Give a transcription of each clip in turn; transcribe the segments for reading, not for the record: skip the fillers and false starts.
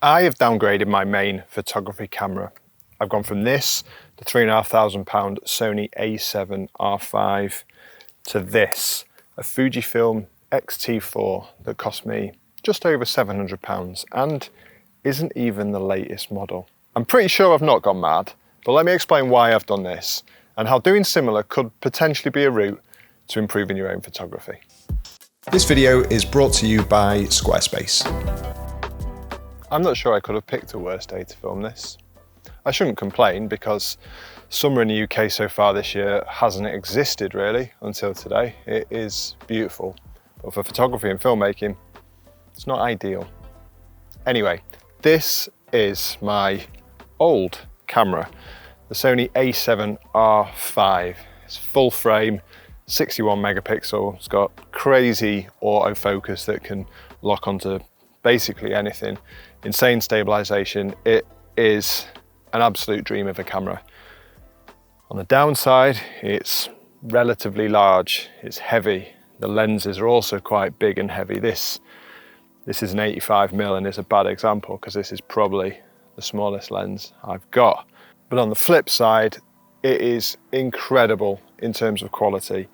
I have downgraded my main photography camera. I've gone from this, the £3,500 Sony A7RV, to this, a Fujifilm X-T4 that cost me just over £700 and isn't even the latest model. I'm pretty sure I've not gone mad, but let me explain why I've done this and how doing similar could potentially be a route to improving your own photography. This video is brought to you by Squarespace. I'm not sure I could have picked a worse day to film this. I shouldn't complain because summer in the UK so far this year hasn't existed really until today. It is beautiful, but for photography and filmmaking, it's not ideal. Anyway, this is my old camera, the Sony A7RV. It's full frame, 61 megapixel. It's got crazy autofocus that can lock onto basically anything. Insane stabilization. It is an absolute dream of a camera. On the downside, it's relatively large, it's heavy. The lenses are also quite big and heavy. This is an 85mm and it's a bad example because this is probably the smallest lens I've got. But on the flip side, it is incredible in terms of quality,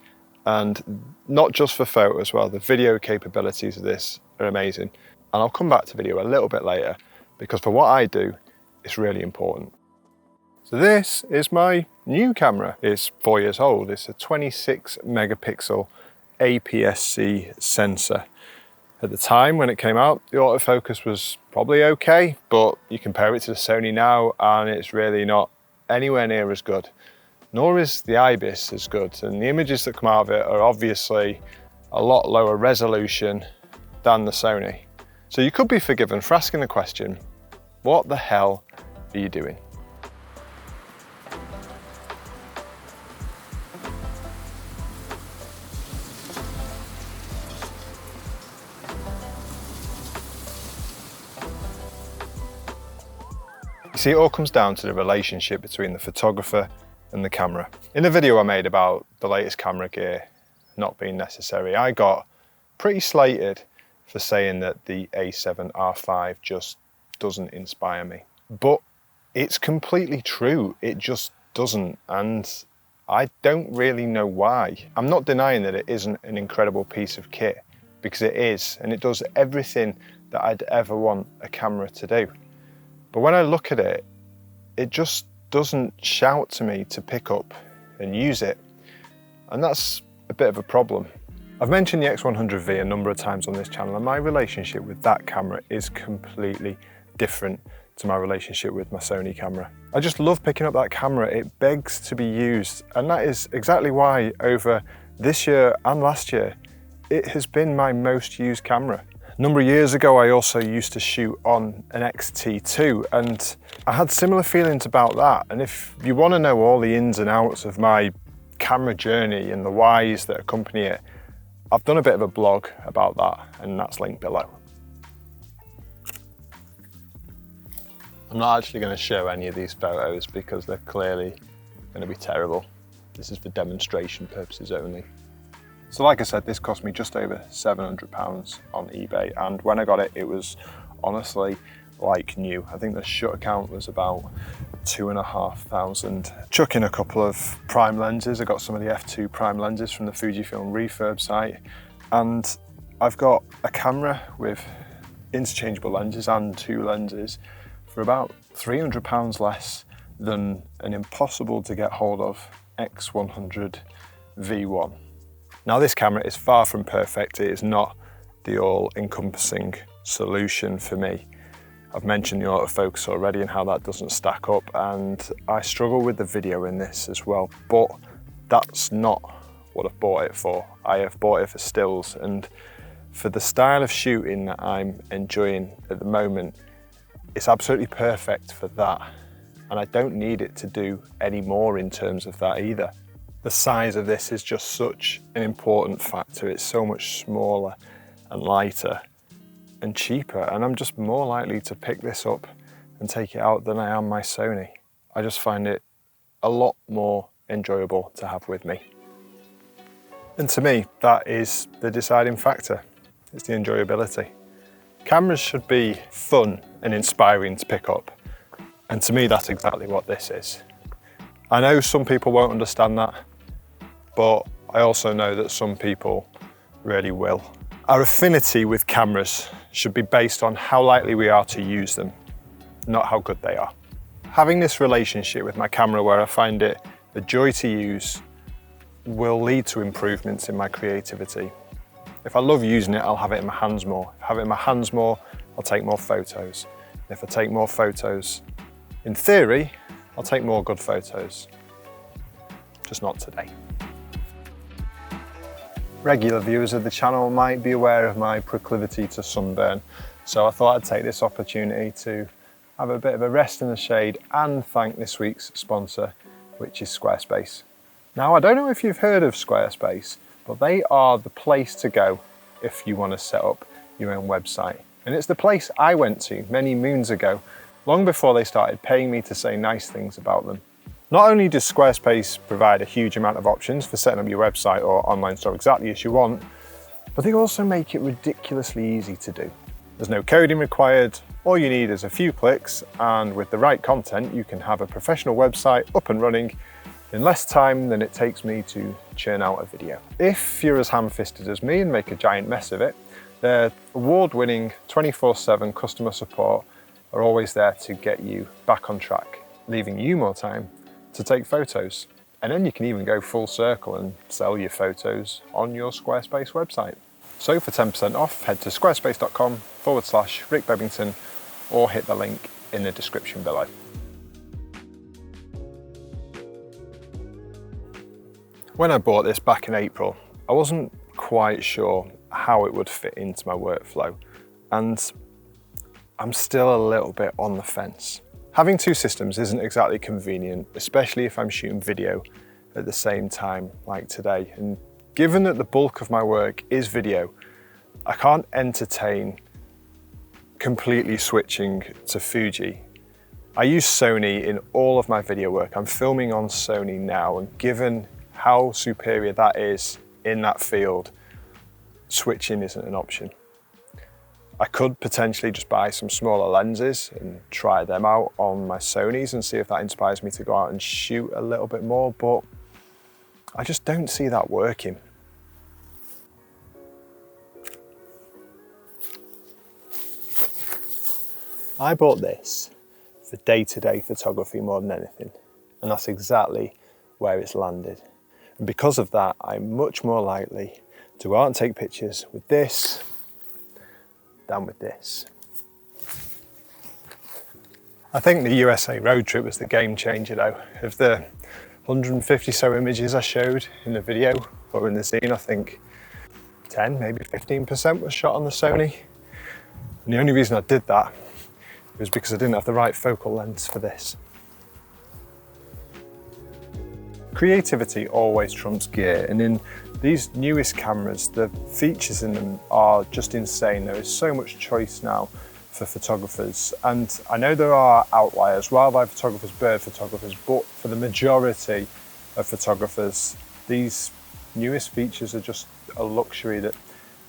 and not just for photo as well. The video capabilities of this are amazing. And I'll come back to video a little bit later because for what I do, it's really important. So this is my new camera. It's 4 years old. It's a 26 megapixel aps-c sensor. At the time when it came out, the autofocus was probably okay, but you compare it to the Sony now and it's really not anywhere near as good. Nor is the IBIS as good. And the images that come out of it are obviously a lot lower resolution than the Sony. So you could be forgiven for asking the question, what the hell are you doing? You see, it all comes down to the relationship between the photographer and the camera. In the video I made about the latest camera gear not being necessary, I got pretty slated for saying that the A7RV just doesn't inspire me. But it's completely true, it just doesn't, and I don't really know why. I'm not denying that it isn't an incredible piece of kit, because it is, and it does everything that I'd ever want a camera to do. But when I look at it, it just doesn't shout to me to pick up and use it, and that's a bit of a problem. I've mentioned the X100V a number of times on this channel, and my relationship with that camera is completely different to my relationship with my Sony camera. I just love picking up that camera. It begs to be used, and that is exactly why over this year and last year, it has been my most used camera. A number of years ago, I also used to shoot on an X-T2, and I had similar feelings about that. And if you want to know all the ins and outs of my camera journey and the whys that accompany it, I've done a bit of a blog about that, and that's linked below. I'm not actually going to show any of these photos because they're clearly going to be terrible. This is for demonstration purposes only. So like I said, this cost me just over £700 on eBay, and when I got it, it was honestly like new. I think the shutter count was about 2,500. Chuck in a couple of prime lenses. I got some of the f2 prime lenses from the Fujifilm refurb site, and I've got a camera with interchangeable lenses and two lenses for about £300 less than an impossible to get hold of X100 V1. Now this camera is far from perfect. It is not the all-encompassing solution for me. I've mentioned the autofocus already and how that doesn't stack up, and I struggle with the video in this as well, but that's not what I've bought it for. I have bought it for stills, and for the style of shooting that I'm enjoying at the moment, it's absolutely perfect for that, and I don't need it to do any more in terms of that either. The size of this is just such an important factor. It's so much smaller and lighter and cheaper, and I'm just more likely to pick this up and take it out than I am my Sony. I just find it a lot more enjoyable to have with me. And to me, that is the deciding factor. It's the enjoyability. Cameras should be fun and inspiring to pick up. And to me, that's exactly what this is. I know some people won't understand that, but I also know that some people really will. Our affinity with cameras should be based on how likely we are to use them, not how good they are. Having this relationship with my camera where I find it a joy to use will lead to improvements in my creativity. If I love using it, I'll have it in my hands more. If I have it in my hands more, I'll take more photos. And if I take more photos, in theory, I'll take more good photos. Just not today. Regular viewers of the channel might be aware of my proclivity to sunburn, so I thought I'd take this opportunity to have a bit of a rest in the shade and thank this week's sponsor, which is Squarespace. Now, I don't know if you've heard of Squarespace, but they are the place to go if you want to set up your own website. And it's the place I went to many moons ago, long before they started paying me to say nice things about them. Not only does Squarespace provide a huge amount of options for setting up your website or online store exactly as you want, but they also make it ridiculously easy to do. There's no coding required, all you need is a few clicks, and with the right content you can have a professional website up and running in less time than it takes me to churn out a video. If you're as ham-fisted as me and make a giant mess of it, their award-winning 24/7 customer support are always there to get you back on track, leaving you more time to take photos. And then you can even go full circle and sell your photos on your Squarespace website. So for 10% off, head to squarespace.com/Rick Bebbington or hit the link in the description below. When I bought this back in April, I wasn't quite sure how it would fit into my workflow, and I'm still a little bit on the fence. Having two systems isn't exactly convenient, especially if I'm shooting video at the same time like today. And given that the bulk of my work is video, I can't entertain completely switching to Fuji. I use Sony in all of my video work. I'm filming on Sony now, and given how superior that is in that field, switching isn't an option. I could potentially just buy some smaller lenses and try them out on my Sonys and see if that inspires me to go out and shoot a little bit more, but I just don't see that working. I bought this for day-to-day photography more than anything, and that's exactly where it's landed. And because of that, I'm much more likely to go out and take pictures with this than with this. I think the USA road trip was the game changer though. Of the 150 so images I showed in the video or in the scene, I think 10, maybe 15% was shot on the Sony. And the only reason I did that was because I didn't have the right focal length for this. Creativity always trumps gear, and in these newest cameras, the features in them are just insane. There is so much choice now for photographers, and I know there are outliers, wildlife photographers, bird photographers, but for the majority of photographers, these newest features are just a luxury that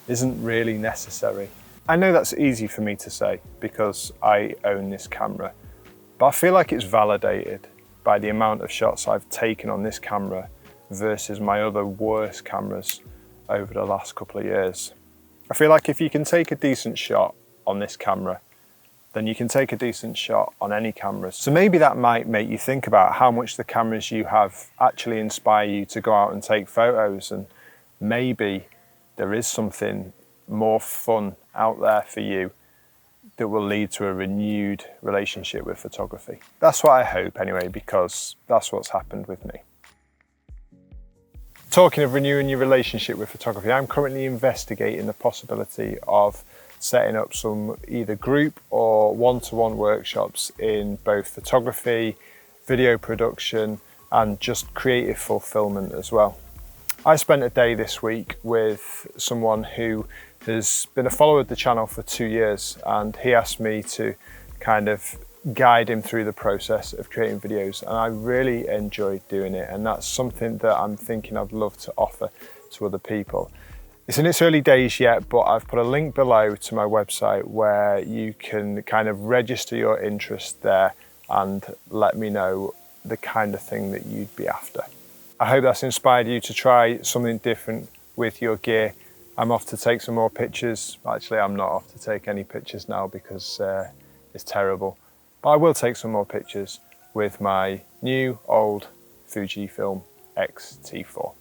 isn't really necessary. I know that's easy for me to say because I own this camera, but I feel like it's validated by the amount of shots I've taken on this camera versus my other worst cameras over the last couple of years. I feel like if you can take a decent shot on this camera, then you can take a decent shot on any camera. So maybe that might make you think about how much the cameras you have actually inspire you to go out and take photos, and maybe there is something more fun out there for you that will lead to a renewed relationship with photography. That's what I hope anyway, because that's what's happened with me. Talking of renewing your relationship with photography, I'm currently investigating the possibility of setting up some either group or one-to-one workshops in both photography, video production, and just creative fulfillment as well. I spent a day this week with someone who has been a follower of the channel for 2 years, and he asked me to kind of guide him through the process of creating videos, and I really enjoyed doing it, and that's something that I'm thinking I'd love to offer to other people. It's in its early days yet, but I've put a link below to my website where you can kind of register your interest there and let me know the kind of thing that you'd be after. I hope that's inspired you to try something different with your gear. I'm off to take some more pictures. Actually, I'm not off to take any pictures now because it's terrible. But I will take some more pictures with my new old Fujifilm X-T4.